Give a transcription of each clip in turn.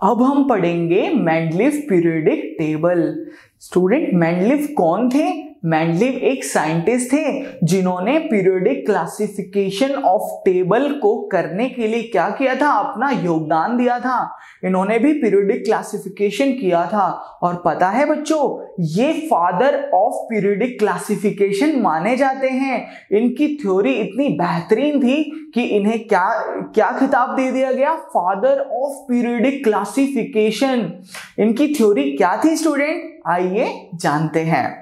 अब हम पढ़ेंगे Mendeleev periodic table. Student, Mendeleev कौन थे? मेंडलीव एक साइंटिस्ट थे जिन्होंने पीरियोडिक क्लासिफिकेशन ऑफ टेबल को करने के लिए क्या किया था, अपना योगदान दिया था। इन्होंने भी पीरियोडिक क्लासिफिकेशन किया था और पता है बच्चों, ये फादर ऑफ पीरियोडिक क्लासिफिकेशन माने जाते हैं। इनकी थ्योरी इतनी बेहतरीन थी कि इन्हें क्या क्या खिताब दे दिया गया, फादर ऑफ पीरियोडिक क्लासिफिकेशन। इनकी थ्योरी क्या थी स्टूडेंट, आइए जानते हैं।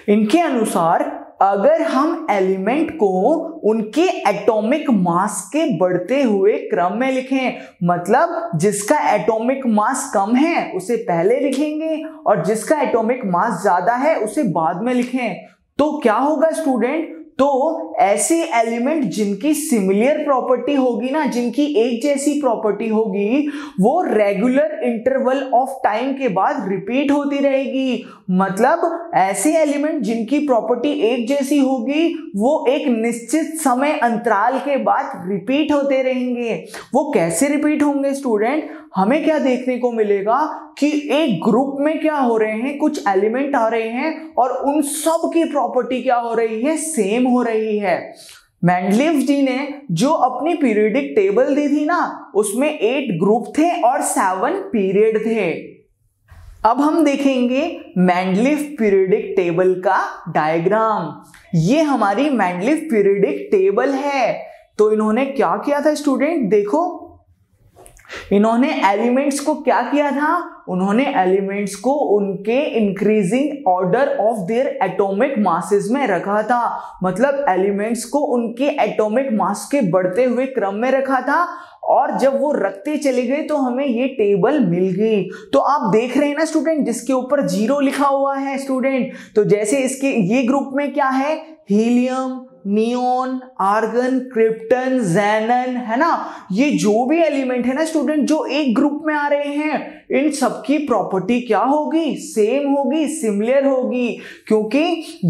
इनके अनुसार अगर हम एलिमेंट को उनके एटॉमिक मास के बढ़ते हुए क्रम में लिखें, मतलब जिसका एटॉमिक मास कम है उसे पहले लिखेंगे और जिसका एटॉमिक मास ज्यादा है उसे बाद में लिखें, तो क्या होगा स्टूडेंट, तो ऐसे एलिमेंट जिनकी सिमिलर प्रॉपर्टी होगी ना, जिनकी एक जैसी प्रॉपर्टी होगी, वो रेगुलर इंटरवल ऑफ टाइम के बाद रिपीट होती रहेगी। मतलब ऐसे एलिमेंट जिनकी प्रॉपर्टी एक जैसी होगी वो एक निश्चित समय अंतराल के बाद रिपीट होते रहेंगे। वो कैसे रिपीट होंगे स्टूडेंट, हमें क्या देखने को मिलेगा कि एक ग्रुप में क्या हो रहे हैं, कुछ एलिमेंट आ रहे हैं और उन सब की प्रॉपर्टी क्या हो रही है, सेम हो रही है। मेंडलीव जी ने जो अपनी पीरियोडिक टेबल दी थी ना, उसमें 8 ग्रुप थे और 7 पीरियड थे। अब हम देखेंगे मेंडलीव पीरियोडिक टेबल का डायग्राम। ये हमारी मेंडलीव पीरियोडिक टेबल है। तो इन्होंने क्या किया था स्टूडेंट, देखो इन्होंने एलिमेंट्स को क्या किया था, उन्होंने एलिमेंट्स को उनके increasing order of their atomic masses में रखा था। मतलब एलिमेंट्स को उनके एटॉमिक मास के बढ़ते हुए क्रम में रखा था और जब वो रखते चले गए तो हमें ये टेबल मिल गई। तो आप देख रहे हैं ना स्टूडेंट, जिसके ऊपर 0 लिखा हुआ है स्टूडेंट, तो जैसे इसके ये ग्रुप में क्या है, हीलियम, नियोन, आर्गन, क्रिप्टन, ज़ैनन, है ना। ये जो भी एलिमेंट है ना स्टूडेंट, जो एक ग्रुप में आ रहे हैं, इन सबकी प्रॉपर्टी क्या होगी, सेम होगी, सिमिलर होगी। क्योंकि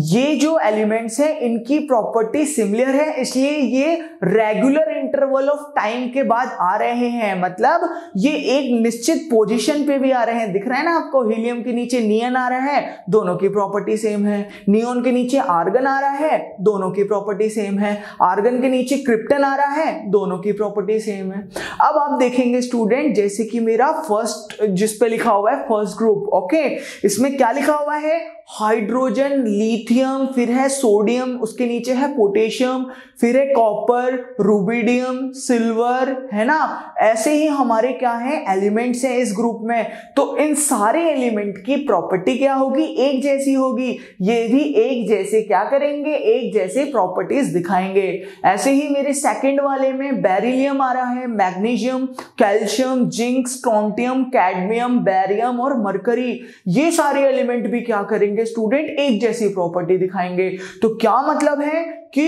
ये जो एलिमेंट्स हैं इनकी प्रॉपर्टी सिमिलर है, इसलिए ये रेगुलर इंटरवल ऑफ टाइम के बाद आ रहे हैं। मतलब ये एक निश्चित पोजीशन पे भी आ रहे हैं। दिख रहा है ना आपको, हीलियम के नीचे नियन आ रहा है, दोनों की प्रॉपर्टी सेम है। नियोन के नीचे आर्गन आ रहा है, दोनों की प्रॉपर्टी सेम है। आर्गन के नीचे क्रिप्टन आ रहा है, दोनों की प्रॉपर्टी सेम है। अब आप देखेंगे स्टूडेंट, जैसे कि मेरा फर्स्ट जिस पे लिखा हुआ है फर्स्ट ग्रुप, ओके, इसमें क्या लिखा हुआ है, हाइड्रोजन, लिथियम, फिर है सोडियम, उसके नीचे है पोटेशियम, फिर है कॉपर, रुबिडियम, सिल्वर, है ना। ऐसे ही हमारे क्या है एलिमेंट्स हैं इस ग्रुप में। तो इन सारे एलिमेंट की प्रॉपर्टी क्या होगी, एक जैसी होगी। ये भी एक जैसे क्या करेंगे, एक जैसे प्रॉपर्टीज दिखाएंगे। ऐसे ही मेरे सेकंड वाले में बेरिलियम आ रहा है, magnesium, calcium, zinc, strontium, cadmium, barium और मरकरी। ये सारे एलिमेंट भी क्या करेंगे स्टूडेंट, एक जैसी प्रॉपर्टी दिखाएंगे। तो क्या मतलब है कि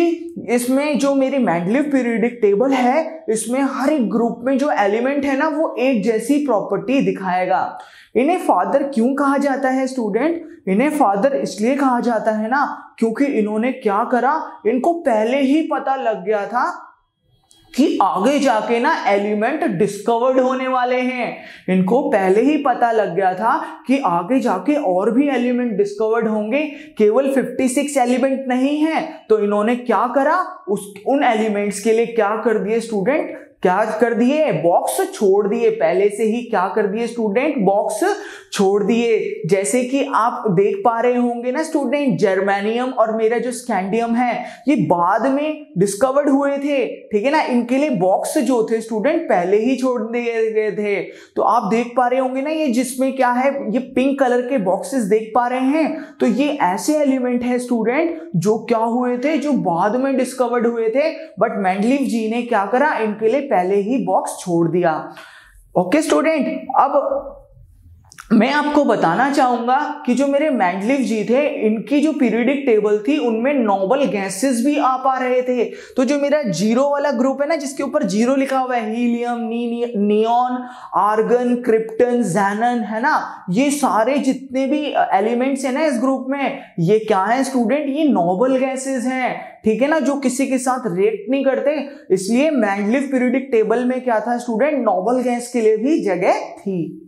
इसमें जो मेरी मेंडलीव पीरियोडिक टेबल है, इसमें हर एक ग्रुप में जो एलिमेंट है ना वो एक जैसी प्रॉपर्टी दिखाएगा। इन्हें फादर क्यों कहा जाता है स्टूडेंट, इन्हें फादर इसलिए कहा जाता है ना क्योंकि इन्होंने क्या करा, इनको पहले ही पता लग गया था कि आगे जाके ना एलिमेंट डिस्कवर्ड होने वाले हैं। इनको पहले ही पता लग गया था कि आगे जाके और भी एलिमेंट डिस्कवर्ड होंगे, केवल 56 एलिमेंट नहीं है। तो इन्होंने क्या करा, उन एलिमेंट्स के लिए क्या कर दिए स्टूडेंट, क्या कर दिए, बॉक्स छोड़ दिए। पहले से ही क्या कर दिए स्टूडेंट, बॉक्स छोड़ दिए। जैसे कि आप देख पा रहे होंगे ना स्टूडेंट, जर्मेनियम और मेरा जो स्कैंडियम है ये बाद में डिस्कवर्ड हुए थे, ठीक है ना। इनके लिए बॉक्स जो थे स्टूडेंट पहले ही छोड़ दिए गए थे। तो आप देख पा रहे होंगे ना, ये जिसमें क्या है, ये पिंक कलर के बॉक्सेस देख पा रहे हैं। तो ये ऐसे एलिमेंट है स्टूडेंट जो क्या हुए थे, जो बाद में डिस्कवर्ड हुए थे, बट मेंडलीव जी ने क्या करा, इनके लिए पहले ही बॉक्स छोड़ दिया। ओके स्टूडेंट, अब मैं आपको बताना चाहूंगा कि जो मेरे मेंडलीव जी थे, इनकी जो पीरियोडिक टेबल थी उनमें नोबल गैसेस भी आ पा रहे थे। तो जो मेरा जीरो वाला ग्रुप है ना, जिसके ऊपर जीरो लिखा हुआ है, हीलियम, नियॉन, आर्गन, क्रिप्टन, ज़ैनन, है ना, ये सारे जितने भी एलिमेंट्स है ना इस ग्रुप में, ये क्या है स्टूडेंट, ये नोबल गैसेस हैं, ठीक है ना, जो किसी के साथ रिएक्ट नहीं करते। इसलिए मेंडलीव पीरियोडिक टेबल में क्या था स्टूडेंट, नोबल गैस के लिए भी जगह थी।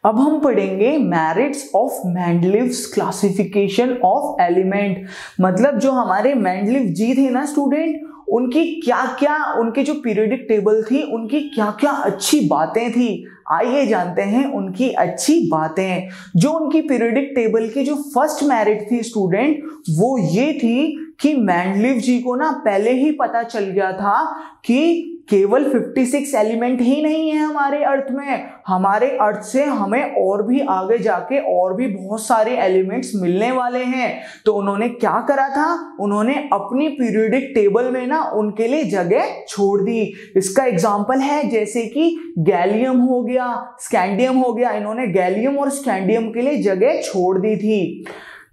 अब हम पढ़ेंगे merits of Mendeleev's classification of element. मतलब जो हमारे मेंडलीव जी थे ना स्टूडेंट, उनकी क्या क्या, उनके जो पीरियोडिक टेबल थी उनकी क्या क्या अच्छी बातें थी। आइए जानते हैं उनकी अच्छी बातें। जो उनकी पीरियोडिक टेबल की जो फर्स्ट मेरिट थी स्टूडेंट, वो ये थी कि मेंडलीव जी को ना पहले ही पता चल गया था कि केवल 56 एलिमेंट ही नहीं है हमारे अर्थ में, हमारे अर्थ से हमें और भी आगे जाके और भी बहुत सारे एलिमेंट्स मिलने वाले हैं। तो उन्होंने क्या करा था, उन्होंने अपनी पीरियोडिक टेबल में ना उनके लिए जगह छोड़ दी। इसका एग्जांपल है जैसे कि गैलियम हो गया, स्कैंडियम हो गया, इन्होंने गैलियम और स्कैंडियम के लिए जगह छोड़ दी थी।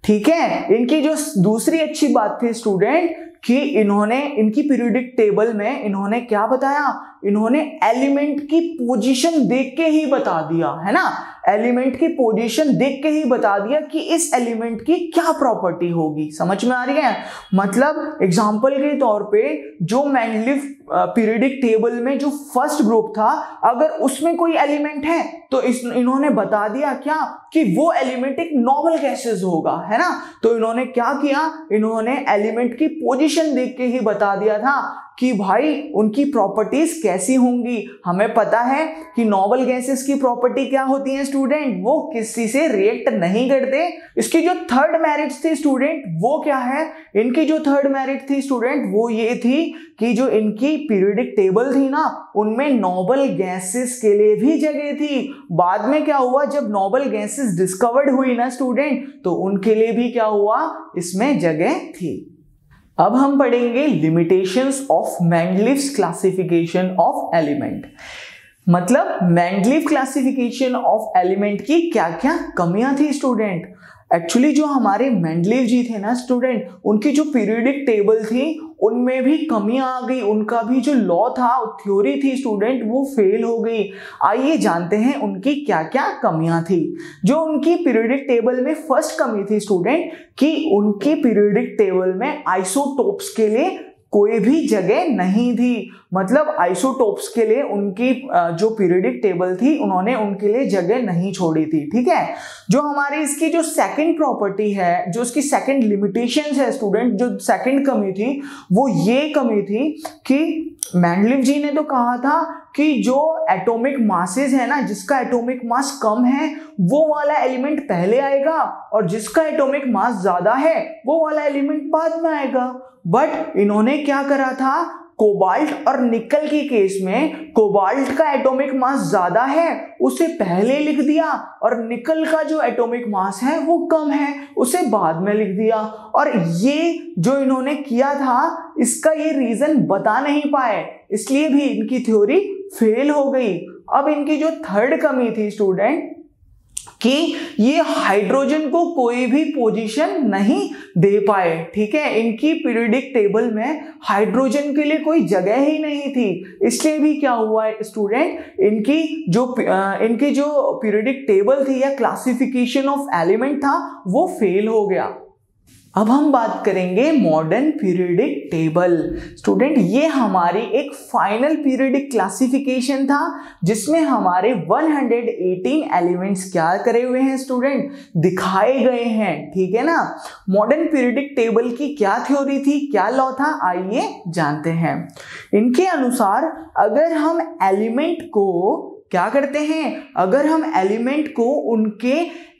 ठीक है, इनकी जो दूसरी अच्छी बात थी स्टूडेंट कि इन्होंने इनकी पीरियोडिक टेबल में इन्होंने क्या बताया, इन्होंने एलिमेंट की पोजीशन देख के ही बता दिया, है ना, एलिमेंट की पोजीशन देख के ही बता दिया कि इस एलिमेंट की क्या प्रॉपर्टी होगी। समझ में आ रही है? मतलब एग्जांपल के तौर पे जो मेंडलीव पीरियोडिक टेबल में जो फर्स्ट ग्रुप था, अगर उसमें कोई एलिमेंट है तो इन्होंने बता दिया क्या कि वो एलिमेंट एक नोबल गैसेस होगा, है ना। तो इन्होंने क्या किया, इन्होंने एलिमेंट की पोजीशन देख के ही बता दिया था कि भाई उनकी प्रॉपर्टीज कैसी होंगी। हमें पता है कि नोबल गैसेस की प्रॉपर्टी क्या होती है स्टूडेंट, वो किसी से रिएक्ट नहीं करते। इसकी जो थर्ड मेरिट थी स्टूडेंट, वो क्या है, इनकी जो थर्ड मेरिट थी स्टूडेंट, वो ये थी कि जो इनकी पीरियोडिक टेबल थी ना, उनमें नोबल गैसेस के लिए भी जगह थी। बाद में क्या हुआ, जब नोबल गैसेस डिस्कवर्ड हुई ना स्टूडेंट, तो उनके लिए भी क्या हुआ, इसमें जगह थी। अब हम पढ़ेंगे limitations of Mendeleev's classification of element. मतलब मेंडलीव क्लासिफिकेशन ऑफ एलिमेंट की क्या क्या कमियां थी स्टूडेंट। एक्चुअली जो हमारे मेंडलीव जी थे ना स्टूडेंट, उनकी जो पीरियोडिक टेबल थी उनमें भी कमियां आ गई, उनका भी जो लॉ था, थ्योरी थी स्टूडेंट, वो फेल हो गई। आइए जानते हैं उनकी क्या क्या कमियां थी। जो उनकी पीरियोडिक टेबल में फर्स्ट कमी थी स्टूडेंट कि उनकी पीरियोडिक टेबल में आइसोटोप्स के लिए कोई भी जगह नहीं थी। मतलब आइसोटोप्स के लिए उनकी जो पीरियोडिक टेबल थी उन्होंने उनके लिए जगह नहीं छोड़ी थी। ठीक है, जो हमारी इसकी जो सेकंड प्रॉपर्टी है, जो इसकी सेकंड लिमिटेशंस है स्टूडेंट, जो सेकंड कमी थी वो ये कमी थी कि मेंडलीव जी ने तो कहा था कि जो एटॉमिक मासेस है ना, जिसका एटॉमिक मास कम है वो वाला एलिमेंट पहले आएगा, और जिसका एटॉमिक मास ज्यादा है वो वाला एलिमेंट बाद में आएगा। बट इन्होंने क्या करा था, कोबाल्ट और निकल के केस में कोबाल्ट का एटॉमिक मास ज्यादा है उसे पहले लिख दिया, और निकल का जो एटॉमिक मास है वो कम है उसे बाद में लिख दिया। और ये जो इन्होंने किया था, इसका ये रीजन बता नहीं पाए, इसलिए भी इनकी थ्योरी फेल हो गई। अब इनकी जो थर्ड कमी थी स्टूडेंट कि ये हाइड्रोजन को कोई भी पोजीशन नहीं दे पाए। ठीक है, इनकी पीरियोडिक टेबल में हाइड्रोजन के लिए कोई जगह ही नहीं थी, इसलिए भी क्या हुआ है स्टूडेंट, इनकी जो पीरियोडिक टेबल थी या क्लासिफिकेशन ऑफ एलिमेंट था वो फेल हो गया। अब हम बात करेंगे मॉडर्न पीरियोडिक टेबल। स्टूडेंट ये हमारी एक फाइनल पीरियोडिक क्लासिफिकेशन था जिसमें हमारे 118 एलिमेंट्स क्या करे हुए हैं स्टूडेंट, दिखाए गए हैं। ठीक है ना। मॉडर्न पीरियोडिक टेबल की क्या थ्योरी थी, क्या लॉ था, आइए जानते हैं। इनके अनुसार अगर हम एलिमेंट को क्या करते हैं, अगर हम एलिमेंट को उनके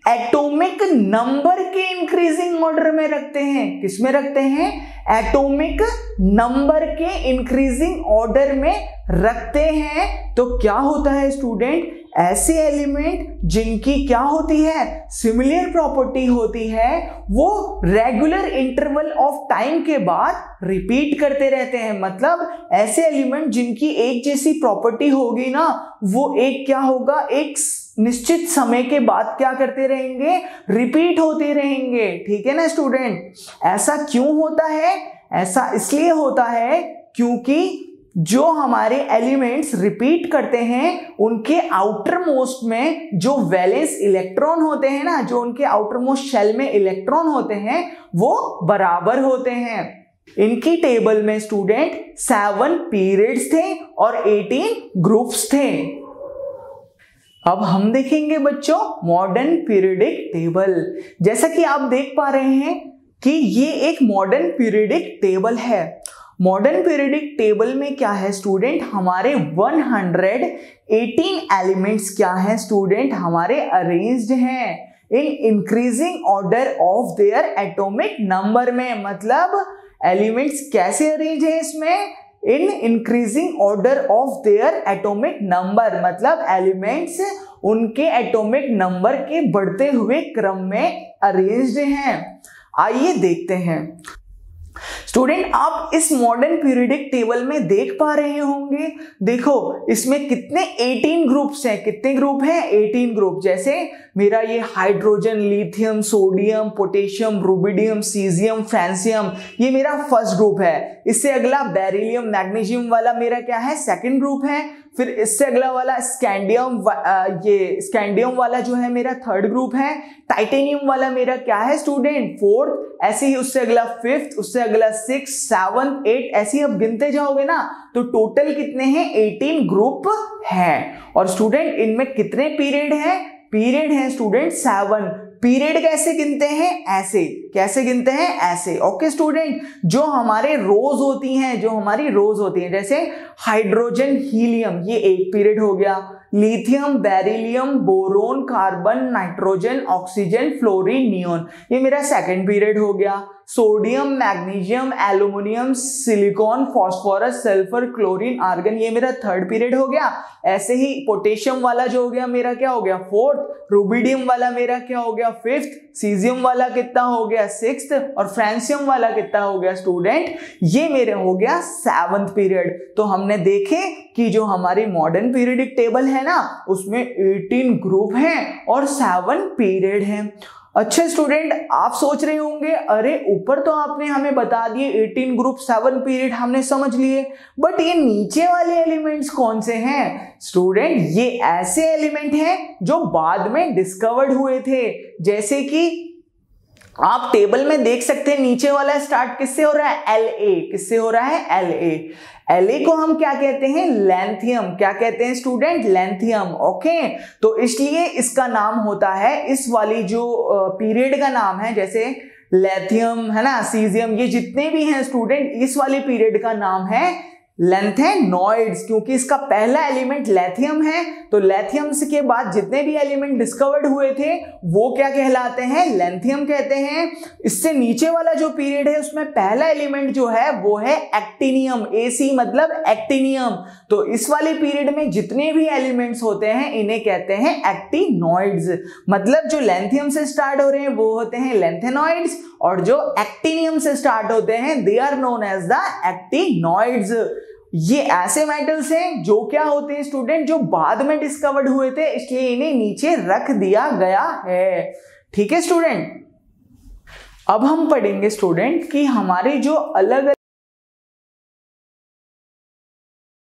एटॉमिक नंबर के इंक्रीजिंग ऑर्डर में रखते हैं, किस में रखते हैं, एटॉमिक नंबर के इंक्रीजिंग ऑर्डर में रखते हैं, तो क्या होता है स्टूडेंट, ऐसे एलिमेंट जिनकी क्या होती है, सिमिलर प्रॉपर्टी होती है, वो रेगुलर इंटरवल ऑफ टाइम के बाद रिपीट करते रहते हैं। मतलब ऐसे एलिमेंट जिनकी एक जैसी प्रॉपर्टी होगी ना, वो एक क्या होगा, एक निश्चित समय के बाद क्या करते रहेंगे, रिपीट होते रहेंगे। ठीक है ना स्टूडेंट। ऐसा क्यों होता है, ऐसा इसलिए होता है क्योंकि जो हमारे एलिमेंट्स रिपीट करते हैं उनके आउटर मोस्ट में जो वैलेंस इलेक्ट्रॉन होते हैं ना, जो उनके आउटर मोस्ट शेल में इलेक्ट्रॉन होते हैं वो बराबर होते हैं। इनकी टेबल में स्टूडेंट 7 पीरियड्स थे और 18 ग्रुप्स थे। अब हम देखेंगे बच्चों मॉडर्न पीरियडिक टेबल। जैसा कि आप देख पा रहे हैं कि ये एक मॉडर्न पीरियडिक टेबल है। मॉडर्न पीरियडिक टेबल में क्या है स्टूडेंट, हमारे 118 एलिमेंट्स क्या है स्टूडेंट, हमारे अरेंज्ड हैं in increasing order of their atomic number में। मतलब एलिमेंट्स कैसे अरेंज है इसमें, in increasing order of their atomic number, मतलब एलिमेंट्स उनके एटॉमिक नंबर के बढ़ते हुए क्रम में अरेंज्ड हैं। आइए देखते हैं स्टूडेंट, आप इस मॉडर्न पीरियडिक टेबल में देख पा रहे होंगे, देखो इसमें कितने 18 ग्रुप्स हैं। कितने ग्रुप हैं, 18 ग्रुप। जैसे मेरा ये hydrogen, lithium, sodium, potassium, rubidium, caesium, francium, ये मेरा फर्स्ट ग्रुप है। इससे अगला बेरिलियम, मैग्नीशियम वाला मेरा क्या है, सेकंड ग्रुप है। फिर इससे अगला वाला स्कैंडियम, ये स्कैंडियम वाला जो है मेरा थर्ड ग्रुप है। टाइटेनियम वाला मेरा क्या है स्टूडेंट, फोर्थ। ऐसे ही उससे अगला फिफ्थ, उससे अगला 6, 7, 8, ऐसे ही अब गिनते जाओगे ना तो टोटल कितने हैं, 18 ग्रुप हैं। और स्टूडेंट इनमें कितने पीरियड हैं, पीरियड है स्टूडेंट 7। पीरियड कैसे गिनते हैं, ऐसे। कैसे गिनते हैं, ऐसे। ओके स्टूडेंट, जो हमारे रोज होती हैं, जो हमारी रोज होती हैं, जैसे हाइड्रोजन, हीलियम, ये एक पीरियड हो गया। Lithium, beryllium, boron, carbon, nitrogen, oxygen, fluorine, neon, ये मेरा सेकंड पीरियड हो गया। Sodium, magnesium, aluminium, silicon, phosphorus, sulphur, chlorine, argon, ये मेरा थर्ड पीरियड हो गया। ऐसे ही पोटेशियम वाला जो हो गया मेरा क्या हो गया, फोर्थ। रुबिडियम वाला मेरा क्या हो गया, फिफ्थ। सीजियम वाला कितना हो गया, सिक्स्थ। और फ्रांसियम वाला कितना हो गया स्टूडेंट, ये मेरे हो गया 7th पीरियड। तो हमने देखे कि जो हमारी मॉडर्न पीरियडिक टेबल है ना उसमें 18 ग्रुप हैं और 7 पीरियड हैं। अच्छे स्टूडेंट, आप सोच रहे होंगे अरे ऊपर तो आपने हमें बता दिए 18 ग्रुप 7 पीरियड हमने समझ लिए, बट ये नीचे वाले एलिमेंट्स कौन से हैं स्टूडेंट, ये ऐसे एलिमेंट हैं जो बाद में डिस्कवर्ड हुए थे। जैसे कि आप टेबल में देख सकते हैं नीचे वाला स्टार्ट किससे हो रहा है, La। किससे हो रहा है, La को हम क्या कहते हैं, लैंथियम। क्या कहते हैं स्टूडेंट, लैंथियम। ओके, तो इसलिए इसका नाम होता है, इस वाली जो पीरियड का नाम है, जैसे लिथियम है ना, सीजियम, ये जितने भी हैं स्टूडेंट, इस वाली पीरियड का नाम है लैंथेनॉइड्स, क्योंकि इसका पहला एलिमेंट लिथियम है। तो लिथियम के बाद जितने भी एलिमेंट डिस्कवर्ड हुए थे वो क्या कहलाते हैं, लैंथियम कहते हैं। इससे नीचे वाला जो पीरियड है उसमें पहला एलिमेंट जो है वो है एक्टिनियम, Ac मतलब एक्टिनियम। तो इस वाले पीरियड में जितने भी एलिमेंट्स होते हैं इन्हें कहते हैं एक्टिनॉइड्स। मतलब जो लैंथियम से स्टार्ट हो रहे हैं वो होते हैं लैंथेनॉइड्स, और जो एक्टिनियम से स्टार्ट होते हैं they are known as the actinoids. ये ऐसे मेटल्स हैं जो क्या होते हैं स्टूडेंट, जो बाद में डिस्कवर्ड हुए थे, इसलिए इन्हें नीचे रख दिया गया है। ठीक है स्टूडेंट, अब हम पढ़ेंगे स्टूडेंट कि हमारे जो अलग